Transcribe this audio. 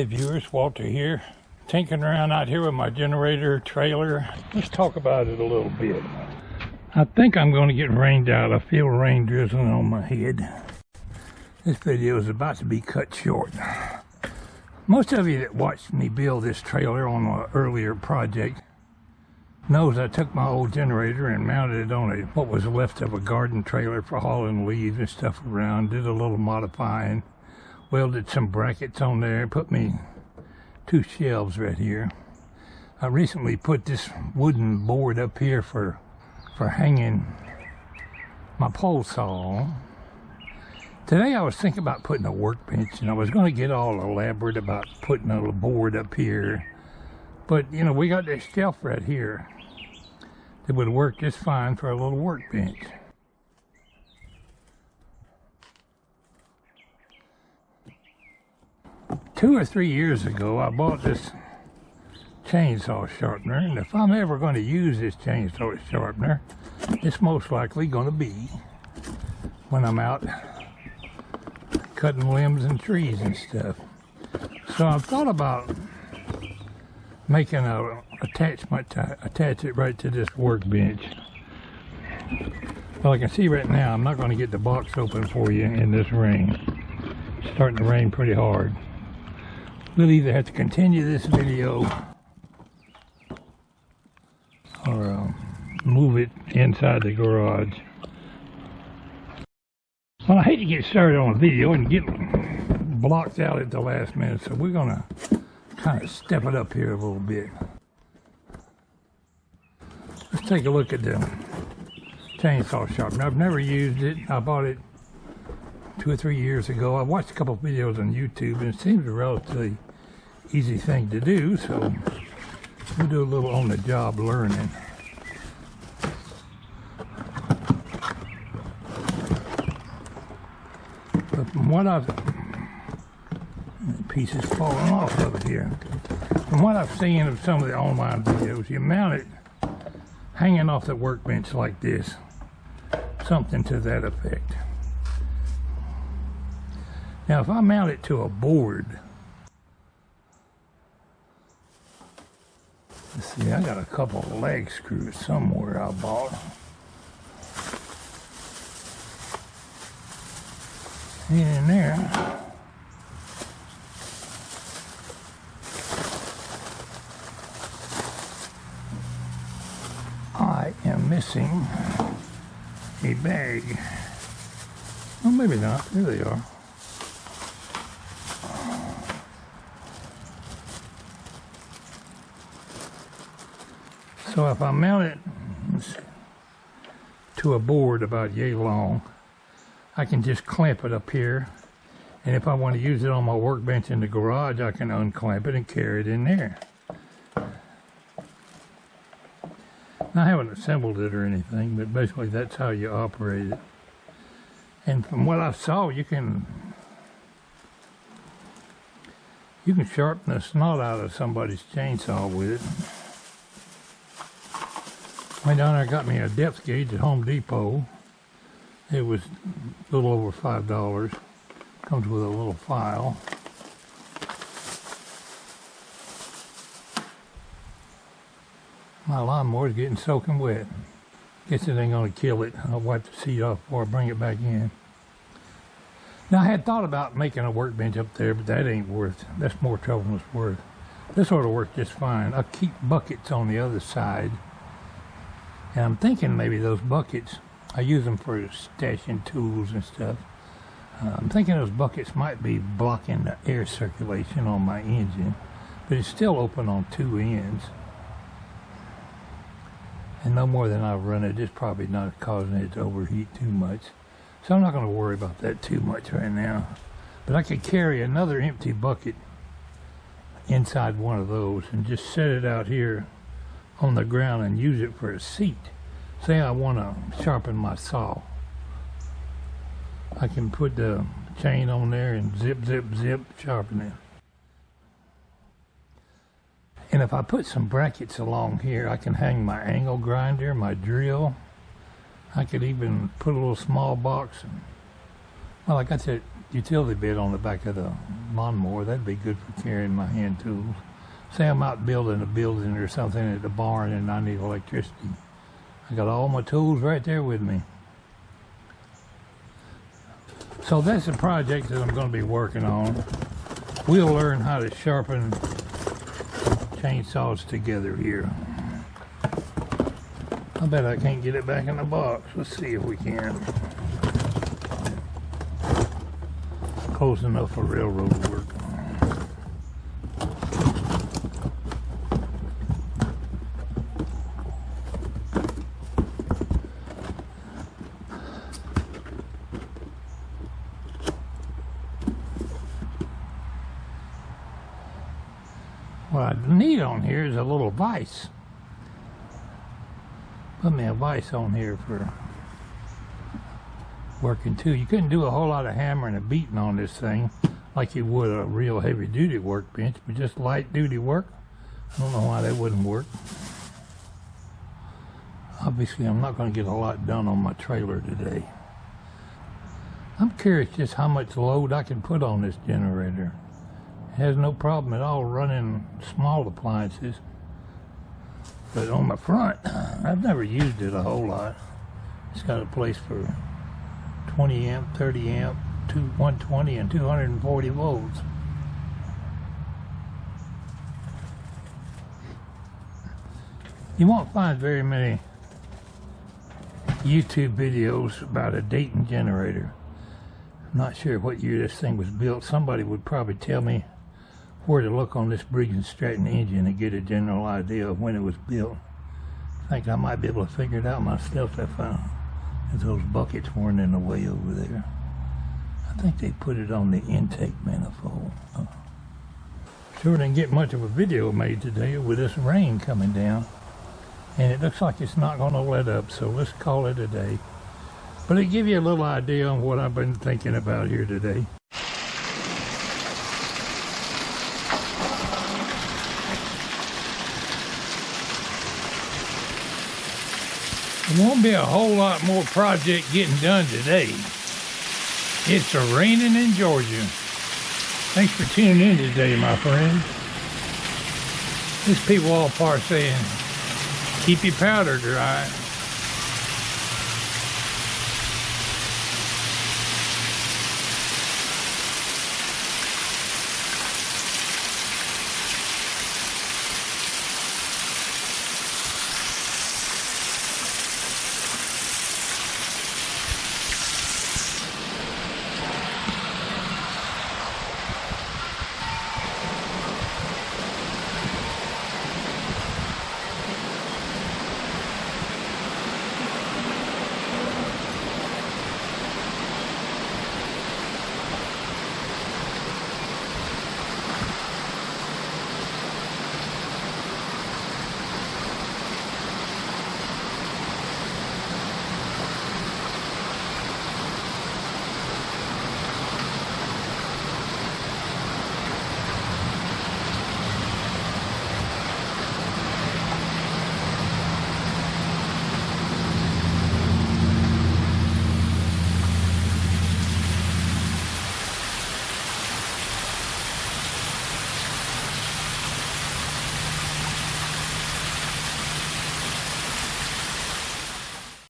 Hey viewers, Walter here. Tinkering around out here with my generator trailer. Let's talk about it a little bit. I think I'm going to get rained out. I feel rain drizzling on my head. This video is about to be cut short. Most of you that watched me build this trailer on an earlier project knows I took my old generator and mounted it on what was left of a garden trailer for hauling leaves and stuff around. Did a little modifying. Welded some brackets on there, put me 2 shelves right here. I recently put this wooden board up here for hanging my pole saw on. Today I was thinking about putting a workbench, and I was going to get all elaborate about putting a board up here. But, you know, we got this shelf right here that would work just fine for a little workbench. Two or 3 years ago, I bought this chainsaw sharpener, and if I'm ever going to use this chainsaw sharpener, it's most likely going to be when I'm out cutting limbs and trees and stuff. So I've thought about making an attachment to attach it right to this workbench. Well, I can see right now I'm not going to get the box open for you in this rain. It's starting to rain pretty hard. We'll either have to continue this video or move it inside the garage. Well, I hate to get started on a video and get blocked out at the last minute, so we're going to kind of step it up here a little bit. Let's take a look at the chainsaw sharpener. I've never used it. I bought it 2 or 3 years ago. I watched a couple of videos on YouTube, and it seems a relatively easy thing to do, so we'll do a little on-the-job learning. But from what I've pieces falling off of it here. From what I've seen of some of the online videos, you mount it hanging off the workbench like this, something to that effect. Now, if I mount it to a board, let's see, I got a couple of leg screws somewhere I bought. In there. I am missing a bag. Well, maybe not. There they are. So if I mount it to a board about yay long, I can just clamp it up here, and if I want to use it on my workbench in the garage, I can unclamp it and carry it in there. I haven't assembled it or anything, but basically that's how you operate it. And from what I saw, you can sharpen the snot out of somebody's chainsaw with it. Went down there, got me a depth gauge at Home Depot. It was a little over $5. Comes with a little file. My lawnmower's getting soaking wet. Guess it ain't gonna kill it. I'll wipe the seat off before I bring it back in. Now, I had thought about making a workbench up there, but that ain't worth. That's more trouble than it's worth. This ought to work just fine. I'll keep buckets on the other side. And I'm thinking maybe those buckets, I use them for stashing tools and stuff. I'm thinking those buckets might be blocking the air circulation on my engine, but it's still open on 2 ends. And no more than I've run it, it's probably not causing it to overheat too much. So I'm not going to worry about that too much right now. But I could carry another empty bucket inside one of those and just set it out here on the ground and use it for a seat. Say I want to sharpen my saw. I can put the chain on there and zip, zip, zip, sharpen it. And if I put some brackets along here, I can hang my angle grinder, my drill. I could even put a little small box and Well, I got that utility bed on the back of the lawnmower. That'd be good for carrying my hand tools. Say I'm out building a building or something at the barn and I need electricity. I got all my tools right there with me. So that's the project that I'm going to be working on. We'll learn how to sharpen chainsaws together here. I bet I can't get it back in the box. Let's see if we can. Close enough for railroad work. What I need on here is a little vise. Put me a vise on here for working too. You couldn't do a whole lot of hammering and beating on this thing like you would a real heavy duty workbench, but just light duty work, I don't know why that wouldn't work. Obviously I'm not going to get a lot done on my trailer today. I'm curious just how much load I can put on this generator. It has no problem at all running small appliances. But on my front, I've never used it a whole lot. It's got a place for 20 amp, 30 amp, 120 and 240 volts. You won't find very many YouTube videos about a Dayton generator. I'm not sure what year this thing was built. Somebody would probably tell me where to look on this Briggs & Stratton engine and get a general idea of when it was built. I think I might be able to figure it out myself if those buckets weren't in the way over there. I think they put it on the intake manifold. Sure didn't get much of a video made today with this rain coming down. And it looks like it's not going to let up, so let's call it a day. But it give you a little idea on what I've been thinking about here today. There won't be a whole lot more project getting done today. It's raining in Georgia. Thanks for tuning in today, my friends. This Pwalpar saying, keep your powder dry.